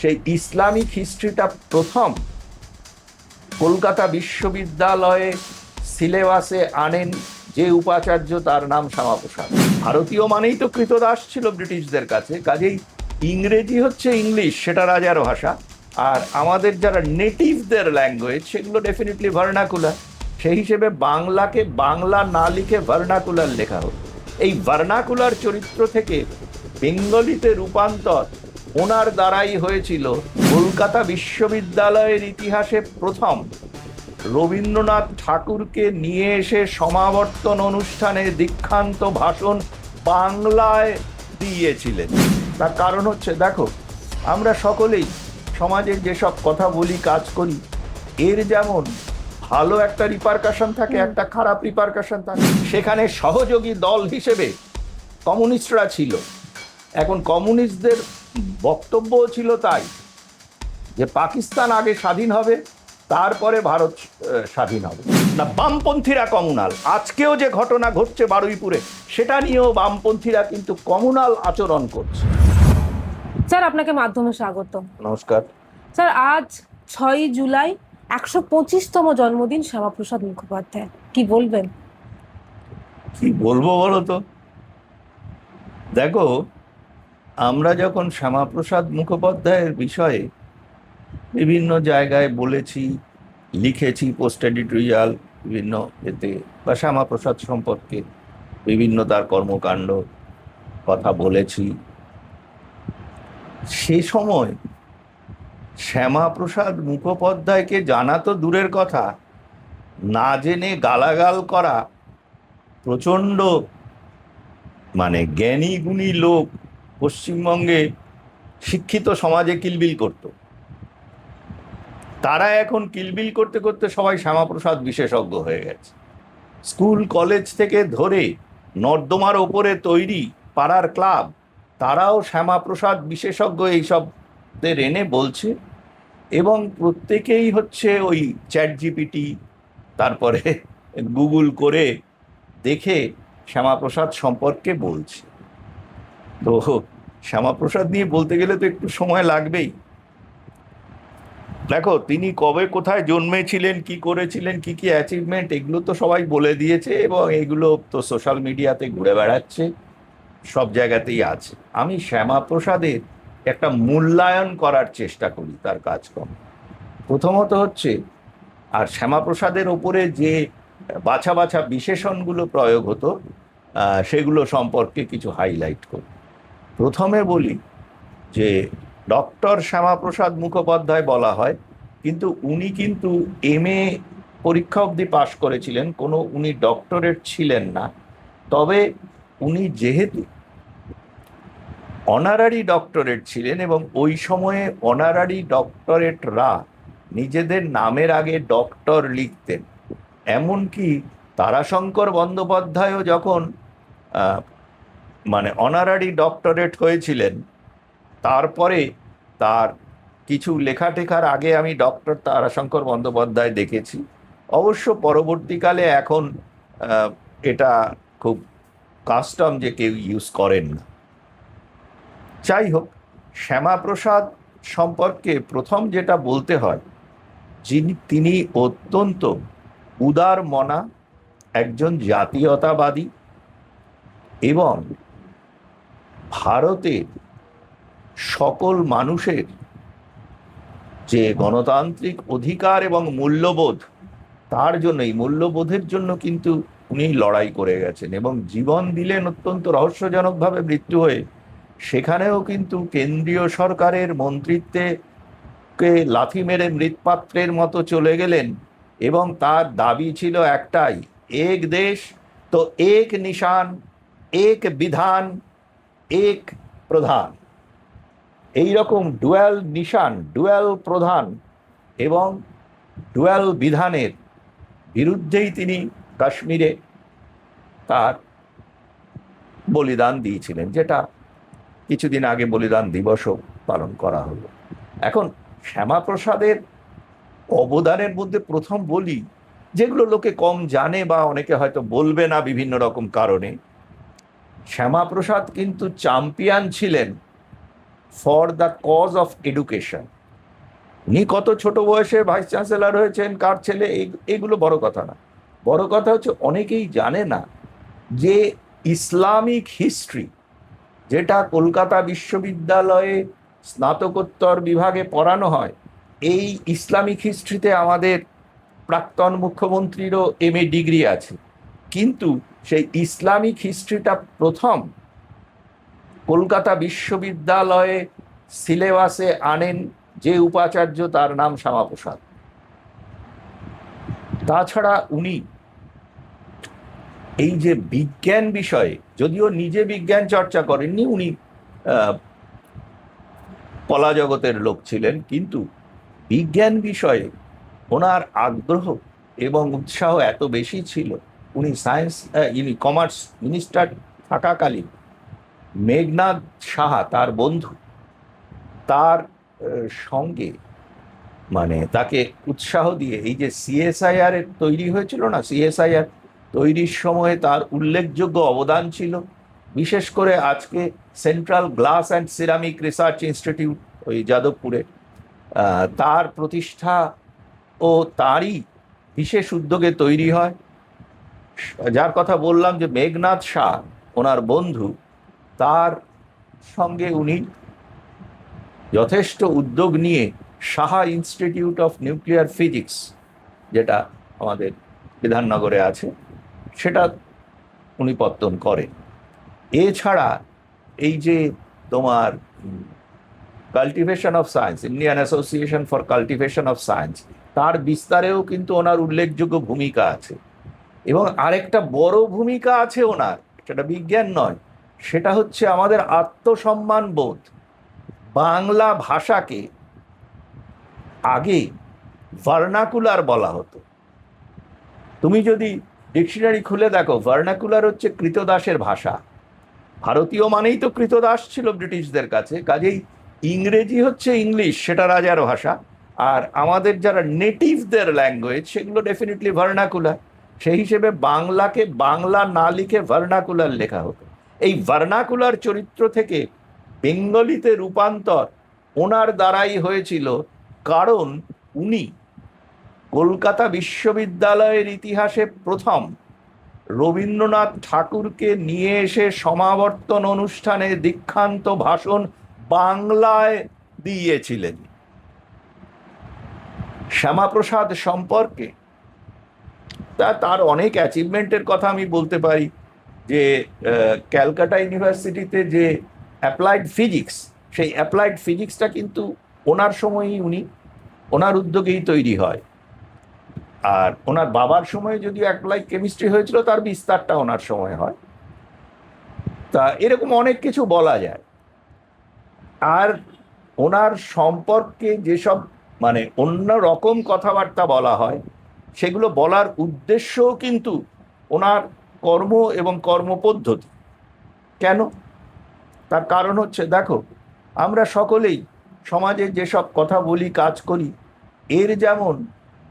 সেই ইসলামিক হিস্ট্রিটা প্রথম কলকাতা বিশ্ববিদ্যালয়ে সিলেবাসে আনেন যে উপাচার্য, তার নাম শ্যামাপ্রসাদ। ভারতীয় মানেই তো কৃতদাস ছিল ব্রিটিশদের কাছে, কাজেই ইংরেজি হচ্ছে ইংলিশ, সেটা রাজার ভাষা, আর আমাদের যারা নেটিভদের ল্যাঙ্গুয়েজ সেগুলো ডেফিনেটলি ভার্নাকুলার। সেই হিসেবে বাংলাকে বাংলা না লিখে ভার্নাকুলার লেখা হতো। এই ভার্নাকুলার চরিত্র থেকে বেঙ্গলিতে রূপান্তর ওনার দ্বারাই হয়েছিল। কলকাতা বিশ্ববিদ্যালয়ের ইতিহাসে প্রথম রবীন্দ্রনাথ ঠাকুরকে নিয়ে এসে সমাবর্তন অনুষ্ঠানে দীক্ষান্ত ভাষণ বাংলায় দিয়েছিলেন। তার কারণ হচ্ছে, দেখো, আমরা সকলেই সমাজে যেসব কথা বলি, কাজ করি, এর যেমন ভালো একটা রিপারকাশন থাকে, একটা খারাপ রিপারকাশন থাকে। সেখানে সহযোগী দল হিসেবে কমিউনিস্টরা ছিল। এখন কমিউনিস্টদের বক্তব্য ছিল তাই যে পাকিস্তান আগে স্বাধীন হবে, তারপরে ভারত স্বাধীন হবে না। বামপন্থীরা কমিউনাল, আজকেও যে ঘটনা ঘটছে বারুইপুরে, সেটা নিয়েও বামপন্থীরা কিন্তু কমিউনাল আচরণ করছে। স্যার, আপনাকে মাধ্যমে স্বাগত। নমস্কার স্যার, আজ 6ই জুলাই 125তম জন্মদিন শ্যামাপ্রসাদ মুখোপাধ্যায়, কি বলবেন? কি বলবো বলো তো। দেখো, আমরা যখন শ্যামাপ্রসাদ মুখোপাধ্যায়ের বিষয়ে বিভিন্ন জায়গায় বলেছি, লিখেছি, পোস্ট এডিটোরিয়াল বিভিন্ন এতে, বা শ্যামাপ্রসাদ সম্পর্কে বিভিন্ন তার কর্মকাণ্ড কথা বলেছি, সে সময় শ্যামাপ্রসাদ মুখোপাধ্যায়কে জানা তো দূরের কথা, না জেনে গালাগাল করা প্রচণ্ড জ্ঞানী গুণী লোক পশ্চিমবঙ্গে শিক্ষিত সমাজে কিলবিল করত। তারা এখন কিলবিল করতে করতে সবাই শ্যামাপ্রসাদ বিশেষজ্ঞ হয়ে গেছে। স্কুল কলেজ থেকে ধরে নর্দমার ওপরে তৈরি পাড়ার ক্লাব, তারাও শ্যামাপ্রসাদ বিশেষজ্ঞ এইসবদের এনে বলছে, এবং প্রত্যেকেই হচ্ছে ওই চ্যাট জিপিটি, তারপরে গুগল করে দেখে শ্যামাপ্রসাদ সম্পর্কে বলছে। তো শ্যামাপ্রসাদ নিয়ে বলতে গেলে তো একটু সময় লাগবেই। দেখো, তিনি কবে কোথায় জন্মেছিলেন, কি করেছিলেন, কি কি অ্যাচিভমেন্ট, এগুলো তো সবাই বলে দিয়েছে, এবং এগুলো তো সোশ্যাল মিডিয়াতে ঘুরে বেড়াচ্ছে, সব জায়গাতেই আছে। আমি শ্যামাপ্রসাদের একটা মূল্যায়ন করার চেষ্টা করি তার কাজকর্ম। প্রথমত হচ্ছে, আর শ্যামাপ্রসাদের ওপরে যে বাছা বাছা বিশেষণগুলো প্রয়োগ হতো, সেগুলো সম্পর্কে কিছু হাইলাইট করি। প্রথমে বলি যে ডক্টর শ্যামাপ্রসাদ মুখোপাধ্যায় বলা হয়, কিন্তু উনি কিন্তু MA পরীক্ষা অবধি পাশ করেছিলেন, উনি ডক্টরেট ছিলেন না। তবে উনি যেহেতু অনারারি ডক্টরেট ছিলেন, এবং ওই সময়ে অনারারি ডক্টরেটরা নিজেদের নামের আগে ডক্টর লিখতেন, এমনকি তারাশঙ্কর বন্দ্যোপাধ্যায়ও যখন অনারারি ডক্টরেট হয়েছিলেন, তারপরে তার কিছু লেখাটেখার আগে আমি ডক্টর তারাশঙ্কর বন্দ্যোপাধ্যায় দেখেছি। অবশ্য পরবর্তীকালে এখন এটা খুব কাস্টম যে কেউ ইউজ করেন না। যাই হোক, শ্যামাপ্রসাদ সম্পর্কে প্রথম যেটা বলতে হয়, তিনি অত্যন্ত উদার মনা একজন জাতীয়তাবাদী, এবং ভারতের সকল মানুষের যে গণতান্ত্রিক অধিকার এবং মূল্যবোধ, তার জন্য, এই মূল্যবোধের জন্য কিন্তু উনি লড়াই করে গেছেন, এবং জীবন দিলেন অত্যন্ত রহস্যজনকভাবে মৃত্যু হয়ে। সেখানেও কিন্তু কেন্দ্রীয় সরকারের মন্ত্রিত্বে লাথি মেরে মৃৎপাত্রের মতো চলে গেলেন, এবং তার দাবি ছিল একটাই, এক দেশ তো এক নিশান, এক বিধান, এক প্রধান। এই রকম ডুয়াল নিশান, ডুয়াল প্রধান এবং ডুয়াল বিধানের বিরুদ্ধেই তিনি কাশ্মীরে তার বলিদান দিয়েছিলেন, যেটা কিছুদিন আগে বলিদান দিবসও পালন করা হলো। এখন শ্যামাপ্রসাদের অবদানের মধ্যে প্রথম বলি, যেগুলো লোকে কম জানে বা অনেকে হয়তো বলবে না বিভিন্ন রকম কারণে, শ্যামাপ্রসাদ কিন্তু চ্যাম্পিয়ন ছিলেন for the cause of education. উনি কত ছোট বয়সে ভাইস চ্যান্সেলর হয়েছেন, কার ছেলে, এগুলো বড় কথা না। বড় কথা হচ্ছে অনেকেই জানে না যে ইসলামিক হিস্ট্রি, যেটা কলকাতা বিশ্ববিদ্যালয়ে স্নাতকোত্তর বিভাগে পড়ানো হয়, এই ইসলামিক হিস্ট্রিতে আমাদের প্রাক্তন মুখ্যমন্ত্রীরও MA ডিগ্রি আছে। কিন্তু সেই ইসলামিক হিস্ট্রিটা প্রথম কলকাতা বিশ্ববিদ্যালয়ে সিলেবাসে আনেন যে উপাচার্য, তার নাম শ্যামাপ্রসাদ। তাছাড়া উনি এই যে বিজ্ঞান বিষয়ে, যদিও নিজে বিজ্ঞান চর্চা করেননি, উনি কলা জগতের লোক ছিলেন, কিন্তু বিজ্ঞান বিষয়ে ওনার আগ্রহ এবং উৎসাহ এত বেশি ছিল, উনি কমার্স মিনিস্টার থাকাকালীন মেঘনাদ সাহা, তার বন্ধু, তার সঙ্গে মানে তাকে উৎসাহ দিয়ে এই যে CSIR এর তৈরি হয়েছিল না, CSIR তৈরির সময় তার উল্লেখযোগ্য অবদান ছিল। বিশেষ করে আজকে central glass and ceramic research institute ওই যাদবপুরে, তার প্রতিষ্ঠা ও তারই বিশেষ উদ্যোগে তৈরি হয়। যার কথা বললাম যে মেঘনাদ শাহ ওনার বন্ধু, তার সঙ্গে উনি যথেষ্ট উদ্যোগ নিয়ে Saha institute of nuclear physics, যেটা আমাদের বিধাননগরে আছে, সেটা উনি পত্তন করেন। এছাড়া এই যে তোমার cultivation of science, Indian association for cultivation of science, তার বিস্তারেও কিন্তু ওনার উল্লেখযোগ্য ভূমিকা আছে। এবং আরেকটা বড় ভূমিকা আছে ওনার, সেটা বিজ্ঞান নয়, সেটা হচ্ছে আমাদের আত্মসম্মান বোধ। বাংলা ভাষাকে আগে ভার্নাকুলার বলা হতো। তুমি যদি ডিকশনারি খুলে দেখো, ভার্নাকুলার হচ্ছে কৃতদাসের ভাষা। ভারতীয় মানেই তো কৃতদাস ছিল ব্রিটিশদের কাছে, কাজেই ইংরেজি হচ্ছে ইংলিশ, সেটা রাজার ভাষা। আর আমাদের যারা নেটিভদের ল্যাঙ্গুয়েজ, সেগুলো ডেফিনেটলি ভার্নাকুলার। সেই হিসেবে বাংলাকে বাংলা না লিখে ভার্নাকুলার লেখা হতো। এই ভার্নাকুলার চরিত্র থেকে বেঙ্গলিতে রূপান্তর ওনার দ্বারাই হয়েছিল, কারণ উনি কলকাতা বিশ্ববিদ্যালয়ের ইতিহাসে প্রথম রবীন্দ্রনাথ ঠাকুরকে নিয়ে এসে সমাবর্তন অনুষ্ঠানে দীক্ষান্ত ভাষণ বাংলায় দিয়েছিলেন। শ্যামাপ্রসাদ সম্পর্কে তার অনেক অ্যাচিভমেন্টের কথা আমি বলতে পারি, যে ক্যালকাটা ইউনিভার্সিটিতে যে অ্যাপ্লাইড ফিজিক্স, সেই অ্যাপ্লাইড ফিজিক্সটা কিন্তু ওনার সময়ই ওনার উদ্যোগেই তৈরি হয়। আর ওনার বাবার সময়ে যদিও অ্যাপ্লাইড কেমিস্ট্রি হয়েছিল, তার বিস্তারটা ওনার সময় হয়। তা এরকম অনেক কিছু বলা যায়। আর ওনার সম্পর্কে যেসব মানে অন্য রকম কথাবার্তা বলা হয়, সেগুলো বলার উদ্দেশ্যও কিন্তু ওনার কর্ম এবং কর্মপদ্ধতি। কেন? তার কারণ হচ্ছে, দেখো, আমরা সকলেই সমাজে যেসব কথা বলি, কাজ করি, এর যেমন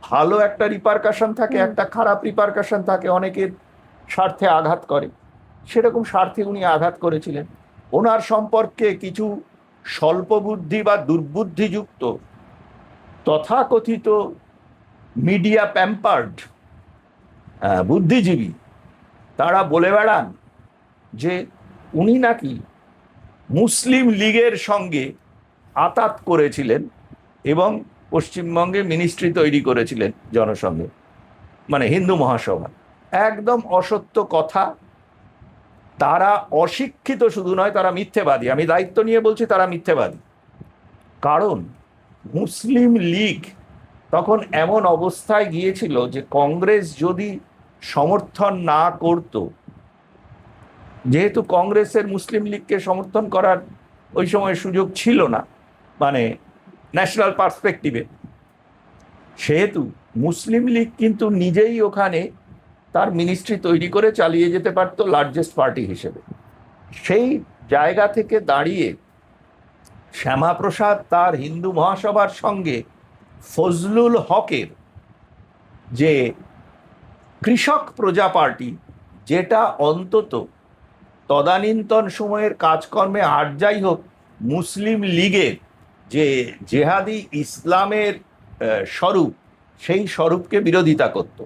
ভালো একটা রিপারকাশন থাকে, একটা খারাপ রিপারকাশন থাকে, অনেকের স্বার্থে আঘাত করে। সেরকম স্বার্থে উনি আঘাত করেছিলেন। ওনার সম্পর্কে কিছু স্বল্প বুদ্ধি বা দুর্বুদ্ধিযুক্ত তথাকথিত মিডিয়া প্যাম্পার্ড বুদ্ধিজীবী, তারা বলে বেড়ান যে উনি নাকি মুসলিম লীগের সঙ্গে আতাত করেছিলেন এবং পশ্চিমবঙ্গে মিনিস্ট্রি তৈরি করেছিলেন জনসংঘে, মানে হিন্দু মহাসভা। একদম অসত্য কথা। তারা অশিক্ষিত শুধু নয়, তারা মিথ্যেবাদী। আমি দায়িত্ব নিয়ে বলছি, তারা মিথ্যেবাদী। কারণ মুসলিম লীগ তখন এমন অবস্থায় গিয়েছিল যে কংগ্রেস যদি সমর্থন না করত, যেহেতু কংগ্রেসের মুসলিম লীগকে সমর্থন করার ওই সময় সুযোগ ছিল না, মানে ন্যাশনাল পার্সপেক্টিভে, সেহেতু মুসলিম লীগ কিন্তু নিজেই ওখানে তার মিনিস্ট্রি তৈরি করে চালিয়ে যেতে পারত লার্জেস্ট পার্টি হিসেবে। সেই জায়গা থেকে দাঁড়িয়ে শ্যামাপ্রসাদ তার হিন্দু মহাসভার সঙ্গে ফজলুল হকের যে কৃষক প্রজা পার্টি, যেটা অন্তত তদানীন্তন সময়ের কাজকর্মে আর যাই হোক মুসলিম লীগের যে জেহাদি ইসলামের স্বরূপ, সেই স্বরূপকে বিরোধিতা করত।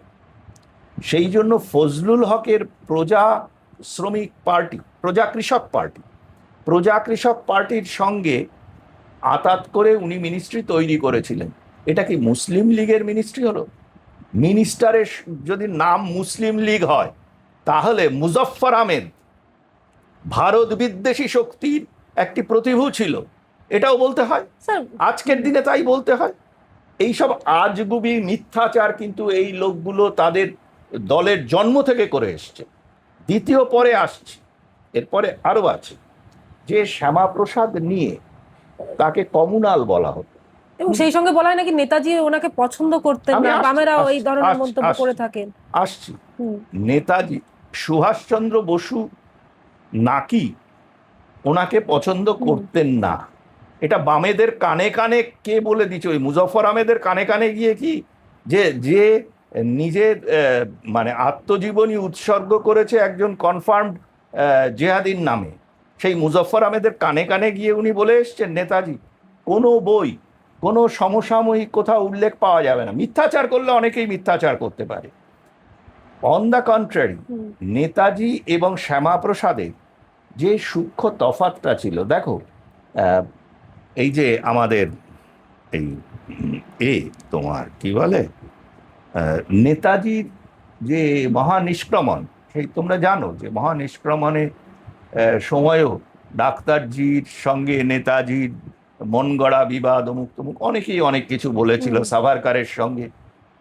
সেই জন্য ফজলুল হকের প্রজা শ্রমিক পার্টি, প্রজা কৃষক পার্টির সঙ্গে আতাত করে উনি মিনিস্ট্রি তৈরি করেছিলেন। এটা কি মুসলিম লীগের মিনিস্ট্রি হলো? মিনিস্টারের যদি নাম মুসলিম লীগ হয়, তাহলে মুজফফর আহমেদ ভারত বিদ্বেষী শক্তির একটি প্রতিভূ ছিল, এটাও বলতে হয়। স্যার, আজকের দিনে তাই বলতে হয়। এইসব আজগুবি মিথ্যাচার কিন্তু এই লোকগুলো তাদের দলের জন্ম থেকে করে এসছে। দ্বিতীয় পরে আসছে, এরপরে আরও আছে যে শ্যামাপ্রসাদ নিয়ে তাকে কমিউনাল বলা হতো, এবং সেই সঙ্গে বলা হয় নাকি নেতাজি ওনাকে পছন্দ করতেন আমি না, আসছি, বামেরাও এই ধরনের আসছি, মন্তব্য আসছি। করে থাকেন। আসছি। নেতাজি সুভাষচন্দ্র বসু নাকি ওনাকে পছন্দ করতেন না, এটা বামেদের কানে কানে কে বলে দিচ্ছে? ওই মুজফফর আহমেদের কানে কানে গিয়ে কি যে যে নিজের মানে আত্মজীবনী উৎসর্গ করেছে একজন কনফার্মড জেহাদির নামে, সেই মুজফফর আহমেদের কানে কানে গিয়ে উনি বলে এসছেন নেতাজি। কোনো বই, কোনো সমসাময়িক কোথাও উল্লেখ পাওয়া যাবে না। মিথ্যাচার করলে অনেকেই মিথ্যাচার করতে পারে। অন দ্য কন্ট্রারি, নেতাজি এবং শ্যামাপ্রসাদের যে সূক্ষ্ম তফাৎটা ছিল, দেখো এই যে আমাদের এই তোমার কি বলে নেতাজির যে মহানিষ্ক্রমণ, সেই তোমরা জানো যে মহানিষ্ক্রমণের সময়ও ডাক্তারজির সঙ্গে নেতাজির মন গড়া বিবাদ, অমুক তমুক অনেকেই অনেক কিছু বলেছিল। সাভারকারের সঙ্গে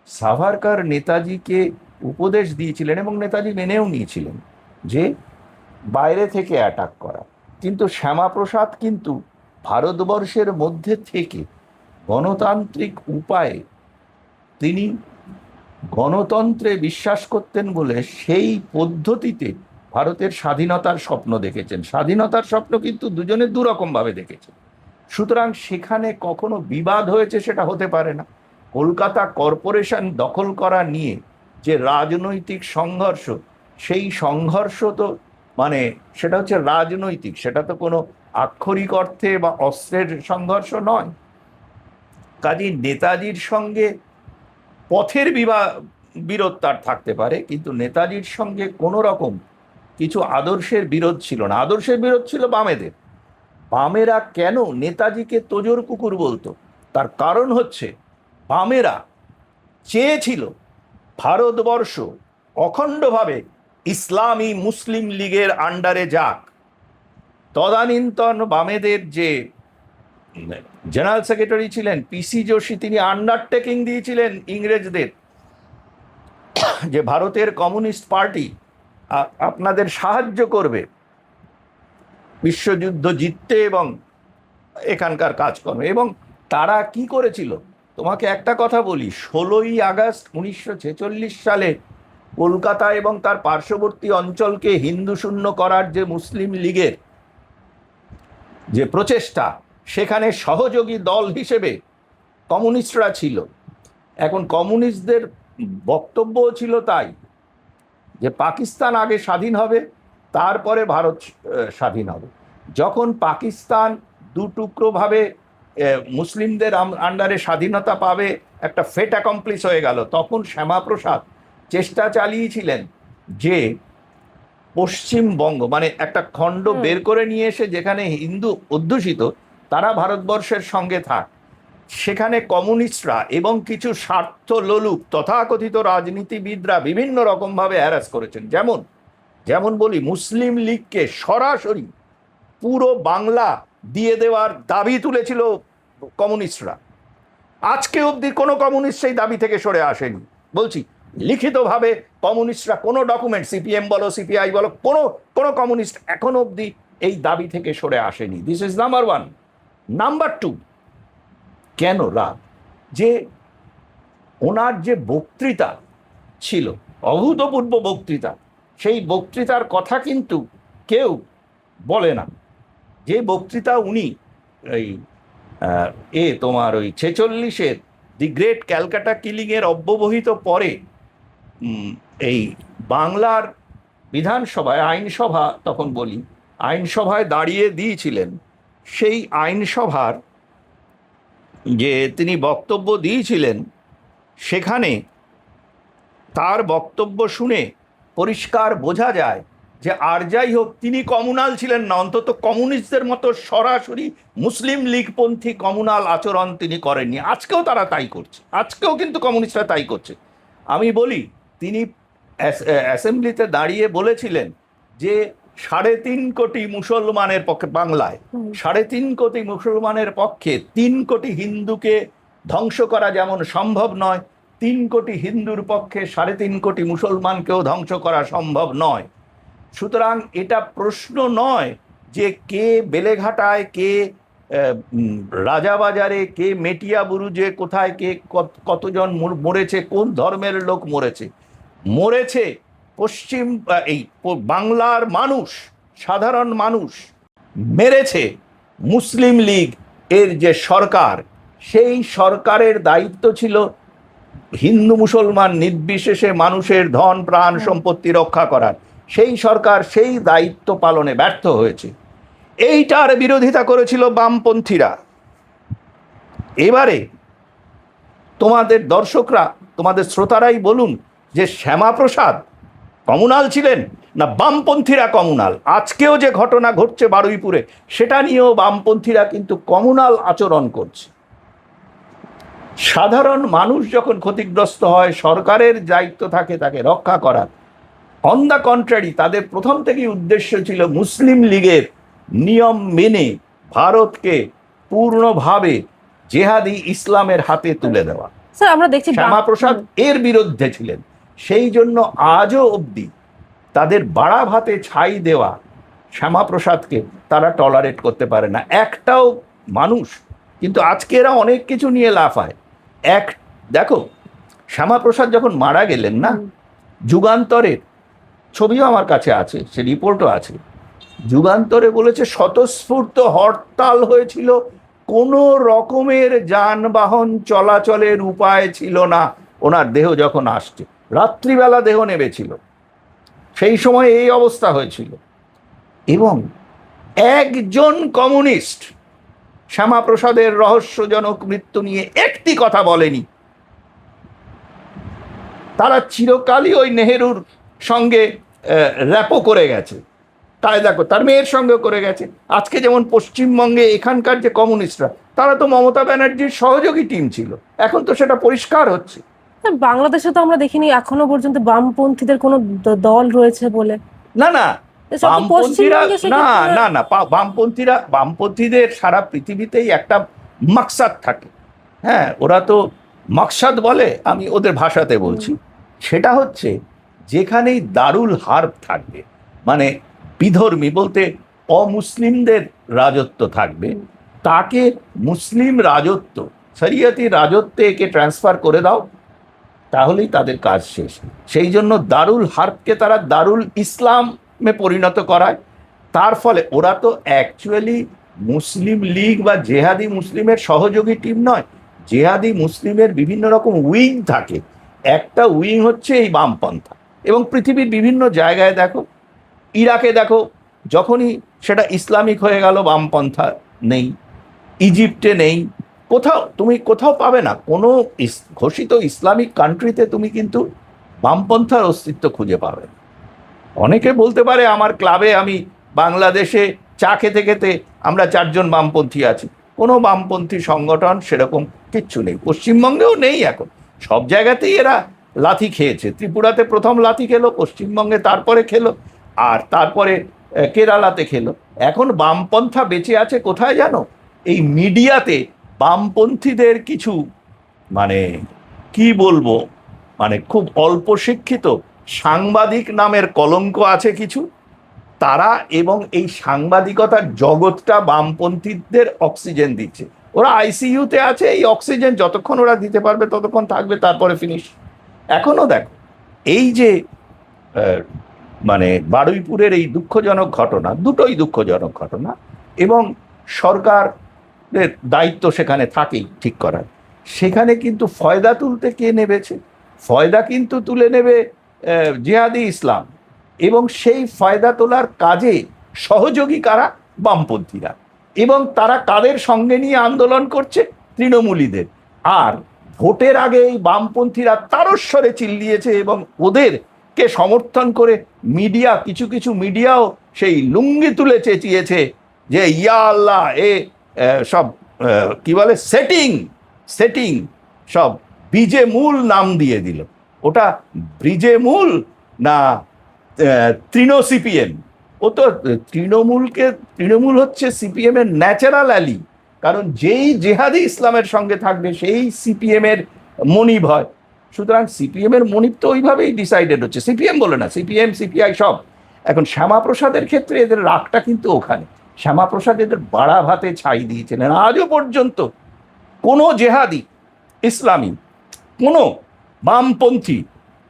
সাভারকার নেতাজিকে উপদেশ দিয়েছিলেন এবং নেতাজি মেনেও নিয়েছিলেন যে বাইরে থেকে অ্যাটাক করা, কিন্তু শ্যামাপ্রসাদ কিন্তু ভারতবর্ষের মধ্যে থেকে গণতান্ত্রিক উপায়ে তিনি গণতন্ত্রে বিশ্বাস করতেন বলে সেই পদ্ধতিতে ভারতের স্বাধীনতার স্বপ্ন দেখেছেন। স্বাধীনতার স্বপ্ন কিন্তু দুজনে দুরকমভাবে দেখেছেন। সুতরাং সেখানে কখনো বিবাদ হয়েছে সেটা হতে পারে না। কলকাতা কর্পোরেশন দখল করা নিয়ে যে রাজনৈতিক সংঘর্ষ, সেই সংঘর্ষ তো মানে সেটা হচ্ছে রাজনৈতিক, সেটা তো কোনো আক্ষরিক অর্থে বা অস্ত্রের সংঘর্ষ নয়। কাজেই নেতাজির সঙ্গে পথের বিরোধ তার থাকতে পারে, কিন্তু নেতাজির সঙ্গে কোনো রকম কিছু আদর্শের বিরোধ ছিল না। আদর্শের বিরোধ ছিল বামেদের। বামেরা কেন নেতাজিকে তোজর কুকুর বলতো? তার কারণ হচ্ছে বামেরা চেয়েছিল ভারতবর্ষ অখণ্ডভাবে ইসলামী মুসলিম লীগের আন্ডারে যাক। তদানীন্তন বামেদের যে জেনারেল সেক্রেটারি ছিলেন পিসি যোশী, তিনি আন্ডারটেকিং দিয়েছিলেন ইংরেজদের যে ভারতের কমিউনিস্ট পার্টি আপনাদের সাহায্য করবে বিশ্বযুদ্ধ জিততে এবং এখানকার কাজকর্ম। এবং তারা কি করেছিল, তোমাকে একটা কথা বলি, 16ই আগস্ট 1946 সালে কলকাতা এবং তার পার্শ্ববর্তী অঞ্চলকে হিন্দু শূন্য করার যে মুসলিম লীগের যে প্রচেষ্টা, সেখানে সহযোগী দল হিসেবে কমিউনিস্টরা ছিল। এখন কমিউনিস্টদের বক্তব্য ছিল তাই যে পাকিস্তান আগে স্বাধীন হবে, তারপরে ভারত স্বাধীন হবে। যখন পাকিস্তান দুটুকরোভাবে মুসলিমদের আন্ডারে স্বাধীনতা পাবে, একটা ফেট অ্যাকমপ্লিশ হয়ে গেল, তখন শ্যামাপ্রসাদ চেষ্টা চালিয়েছিলেন যে পশ্চিমবঙ্গ মানে একটা খণ্ড বের করে নিয়ে এসে যেখানে হিন্দু অধ্যুষিত তারা ভারতবর্ষের সঙ্গে থাক, সেখানে কমিউনিস্টরা এবং কিছু স্বার্থ লোলুপ তথাকথিত রাজনীতিবিদরা বিভিন্ন রকমভাবে হ্যারাস করেছেন। যেমন বলি, মুসলিম লীগকে সরাসরি পুরো বাংলা দিয়ে দেওয়ার দাবি তুলেছিল কমিউনিস্টরা। আজকে অবধি কোনো কমিউনিস্ট সেই দাবি থেকে সরে আসেনি। বলছি লিখিতভাবে কমিউনিস্টরা কোনো ডকুমেন্ট, সিপিএম বলো সিপিআই বলো, কোনো কমিউনিস্ট এখন অবধি এই দাবি থেকে সরে আসেনি। This is number one. Number two, কেন রাগ? যে ওনার যে বক্তৃতা ছিল, অভূতপূর্ব বক্তৃতা, সেই বক্তৃতার কথা কিন্তু কেউ বলে না। যে বক্তৃতা উনি তোমার ওই 46-এর দি গ্রেট ক্যালকাটা কিলিংয়ের অব্যবহিত পরে এই বাংলার বিধানসভায়, আইনসভা তখন বলি, আইনসভায় দাঁড়িয়ে দিয়েছিলেন, সেই আইনসভার যে তিনি বক্তব্য দিয়েছিলেন, সেখানে তার বক্তব্য শুনে পরিষ্কার বোঝা যায় যে আর যাই হোক তিনি কমিউনাল ছিলেন না, অন্তত কমিউনিস্টদের মতো সরাসরি মুসলিম লীগপন্থী কমিউনাল আচরণ তিনি করেননি। আজকেও তারা তাই করছে, আজকেও কিন্তু কমিউনিস্টরা তাই করছে। আমি বলি, তিনি অ্যাসেম্বলিতে দাঁড়িয়ে বলেছিলেন যে 3.5 কোটি মুসলমানের পক্ষে, বাংলায় 3.5 কোটি মুসলমানের পক্ষে 3 কোটি হিন্দুকে ধ্বংস করা যেমন সম্ভব নয়, 3 কোটি হিন্দুর পক্ষে 3.5 কোটি মুসলমানকেও ধ্বংস করা সম্ভব নয়। সুতরাং এটা প্রশ্ন নয় যে কে বেলেঘাটায়, কে রাজাবাজারে, কে মেটিয়া বুরুজে, কোথায় কে কতজন মরেছে, কোন ধর্মের লোক মরেছে। মরেছে পশ্চিম এই বাংলার মানুষ, সাধারণ মানুষ। মেরেছে মুসলিম লীগ এর যে সরকার, সেই সরকারের দায়িত্ব ছিল হিন্দু মুসলমান নির্বিশেষে মানুষের ধন প্রাণ সম্পত্তি রক্ষা করার। সেই সরকার সেই দায়িত্ব পালনে ব্যর্থ হয়েছে। এইটার বিরোধিতা করেছিল বামপন্থীরা। এবারে তোমাদের দর্শকরা, তোমাদের শ্রোতারাই বলুন যে শ্যামাপ্রসাদ কমিউনাল ছিলেন না বামপন্থীরা কমিউনাল। আজকেও যে ঘটনা ঘটছে বারুইপুরে, সেটা নিয়েও বামপন্থীরা কিন্তু কমিউনাল আচরণ করছে। সাধারণ মানুষ যখন ক্ষতিগ্রস্ত হয়, সরকারের দায়িত্ব থাকে তাকে রক্ষা করার। অন দ্য কন্ট্রারি, তাদের প্রথম থেকেই উদ্দেশ্য ছিল মুসলিম লীগের নিয়ম মেনে ভারতকে পূর্ণভাবে জেহাদি ইসলামের হাতে তুলে দেওয়া। স্যার, আমরা দেখছি শ্যামাপ্রসাদ এর বিরুদ্ধে ছিলেন। সেই জন্য আজও অবধি তাদের বাড়া ভাতে ছাই দেওয়া শ্যামাপ্রসাদকে তারা টলারেট করতে পারে না, একটাও মানুষ। কিন্তু আজকে এরা অনেক কিছু নিয়ে লাফায়। দেখো, শ্যামাপ্রসাদ যখন মারা গেলেন না, যুগান্তরের ছবিও আমার কাছে আছে, সে রিপোর্টও আছে। যুগান্তরে বলেছে স্বতঃস্ফূর্ত হরতাল হয়েছিল, কোনো রকমের যানবাহন চলাচলের উপায় ছিল না। ওনার দেহ যখন আসছে, রাত্রিবেলা দেহ নেমেছিল, সেই সময় এই অবস্থা হয়েছিল। এবং একজন কমিউনিস্ট শ্যামাপ্রসাদের রহস্যজনক মৃত্যু নিয়ে একটি কথা বলেনি। তারা চিরকালই ওই নেহেরুর সঙ্গে র্যাপো করে গেছে। তাই দেখো, তার মেয়ের সঙ্গে করে গেছে। আজকে যেমন পশ্চিমবঙ্গে এখানকার যে কমিউনিস্টরা, তারা তো মমতা ব্যানার্জির সহযোগী টিম ছিল, এখন তো সেটা পরিষ্কার হচ্ছে। বাংলাদেশে তো আমরা দেখিনি এখনো পর্যন্ত বামপন্থীদের কোনো দল রয়েছে বলে। না না, বামপন্থীরা না না না বামপন্থীদের সারা পৃথিবীতেই একটা মাকসাদ থাকে। হ্যাঁ, ওরা তো মাকসাদ বলে, আমি ওদের ভাষাতে বলছি। সেটা হচ্ছে যেখানেই দারুল হার্ব থাকবে, মানে বিধর্মী বলতে অমুসলিমদের রাজত্ব থাকবে, তাকে মুসলিম রাজত্ব, শরিয়তি রাজত্বে একে ট্রান্সফার করে দাও, তাহলেই তাদের কাজ শেষ। সেই জন্য দারুল হার্বকে তারা দারুল ইসলামে পরিণত করায়। তার ফলে ওরা তো অ্যাকচুয়ালি মুসলিম লীগ বা জেহাদি মুসলিমের সহযোগী টিম নয়। জেহাদি মুসলিমের বিভিন্ন রকম উইং থাকে, একটা উইং হচ্ছে এই বামপন্থা। এবং পৃথিবীর বিভিন্ন জায়গায় দেখো, ইরাকে দেখো, যখনই সেটা ইসলামিক হয়ে গেল বামপন্থা নেই, ইজিপ্টে নেই, কোথাও পাবে না। কোনো ঘোষিত ইসলামিক কান্ট্রিতে তুমি কিন্তু বামপন্থার অস্তিত্ব খুঁজে পাবে না। অনেকে বলতে পারে আমার ক্লাবে, আমি বাংলাদেশে চা খেতে খেতে আমরা 4 জন বামপন্থী আছি। কোনো বামপন্থী সংগঠন সেরকম কিচ্ছু নেই, পশ্চিমবঙ্গেও নেই। এখন সব জায়গাতেই এরা লাথি খেয়েছে। ত্রিপুরাতে প্রথম লাথি খেলো, পশ্চিমবঙ্গে তারপরে খেলো, আর তারপরে কেরালাতে খেলো। এখন বামপন্থা বেঁচে আছে কোথায় জানো? এই মিডিয়াতে বামপন্থীদের কিছু, মানে কি বলবো, মানে খুব অল্প শিক্ষিত সাংবাদিক নামের কলঙ্ক আছে কিছু, তারা এবং এই সাংবাদিকতার জগৎটা বামপন্থীদের অক্সিজেন দিচ্ছে। ওরা আইসিইউতে আছে, এই অক্সিজেন যতক্ষণ ওরা দিতে পারবে ততক্ষণ থাকবে, তারপরে ফিনিশ। এখনও দেখো, এই যে মানে বারুইপুরের এই দুঃখজনক ঘটনা, দুটোই দুঃখজনক ঘটনা, এবং সরকারের দায়িত্ব সেখানে থাকেই ঠিক করার। সেখানে কিন্তু ফয়দা তুলতে কে নেবেছে? ফয়দা কিন্তু তুলে নেবে জিহাদি ইসলাম, এবং সেই ফয়দা তোলার কাজে সহযোগী কারা? বামপন্থীরা। এবং তারা কাদের সঙ্গে নিয়ে আন্দোলন করছে? তৃণমূলীদের। আর ভোটের আগে এই বামপন্থীরা তারস্বরে চিল্লিয়েছে এবং ওদেরকে সমর্থন করে মিডিয়া, কিছু কিছু মিডিয়াও সেই লুঙ্গি তুলে চেঁচিয়েছে যে ইয়া আল্লাহ, সব কি বলে, সেটিং সব বীজে মূল নাম দিয়ে দিল। ওটা ব্রিজে মূল না তৃণ সিপিএম? ও তো তৃণমূল হচ্ছে সিপিএম এর ন্যাচারাল অ্যালি, কারণ যেই জেহাদি ইসলামের সঙ্গে থাকবে সেই সিপিএম এর মনিব হয়। সুতরাং সিপিএম এর মনিব তো ওইভাবেই ডিসাইডেড হচ্ছে, সিপিএম বলে না, সিপিএম সিপিআই সব। এখন শ্যামাপ্রসাদের ক্ষেত্রে এদের রাগটা কিন্তু ওখানে। শ্যামাপ্রসাদ এদের বাড়া ভাতে ছাই দিয়েছিলেন। আজও পর্যন্ত কোনো জেহাদি ইসলামী, কোনো বামপন্থী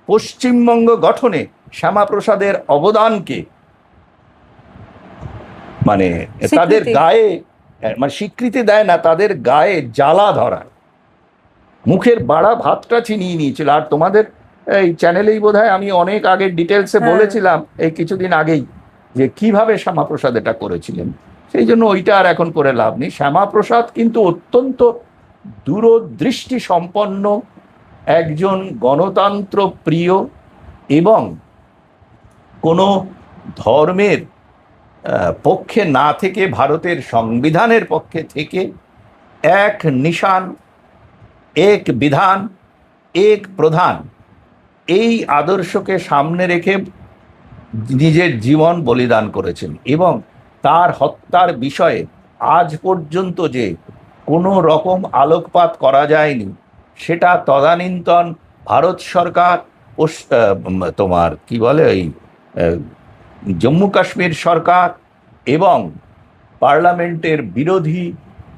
পশ্চিমবঙ্গ গঠনে শ্যামাপ্রসাদের অবদানকে মানে তাদের গায়ে মানে স্বীকৃতি দেয় না, তাদের গায়ে জ্বালা ধরা, মুখের বাড়া ভাতটা ছিনিয়ে নিয়েছিল। আর তোমাদের এই চ্যানেলেই বোধহয় আমি অনেক আগে ডিটেলসে বলেছিলাম এই কিছুদিন আগেই যে কিভাবে শ্যামাপ্রসাদ এটা করেছিলেন। সেই জন্য ওইটা আর এখন করে লাভ নেই। শ্যামাপ্রসাদ কিন্তু অত্যন্ত দূরদৃষ্টি সম্পন্ন একজন গণতন্ত্র প্রিয় এবং কোনো ধর্মের পক্ষে না থেকে ভারতের সংবিধানের পক্ষে থেকে এক নিশান, এক বিধান, এক প্রধান, এই আদর্শকে সামনে রেখে নিজের জীবন বলিদান করেছেন। এবং তার হত্যার বিষয়ে আজ পর্যন্ত যে কোনো রকম আলোকপাত করা যায়নি, সেটা তদানীন্তন ভারত সরকার, তোমার কি বলে ওই জম্মু কাশ্মীর সরকার এবং পার্লামেন্টের বিরোধী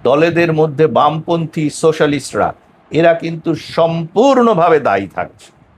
দলেদের মধ্যে বামপন্থী সোশ্যালিস্টরা, এরা কিন্তু সম্পূর্ণভাবে দায়ী থাকছে।